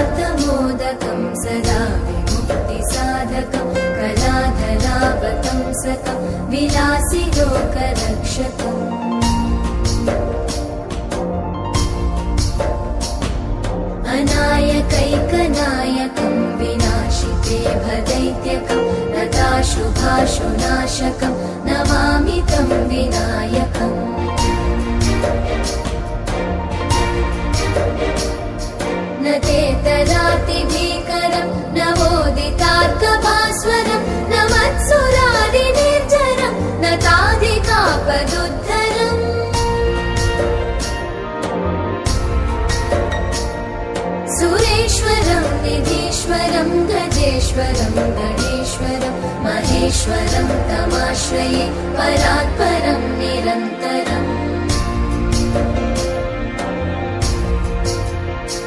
सर्वार्थमोदकं सदा विमुक्तिसाधकं कलाधरावतंसकं विलासिलोकरक्षकम् अनायकैकनायकं विनाशिते भदैत्यकं नताशुभाशुनाशकं नमामि तं विनायकम् न तेतरातिभीकरं नवोदितार्कभास्वरं न मत्सुरादिनिर्जरं न ताधिकापदुद्धरम् सुरेश्वरं निधीश्वरं गजेश्वरं गणेश्वरं महेश्वरं तमाश्रये परात्परं निरन्तरम्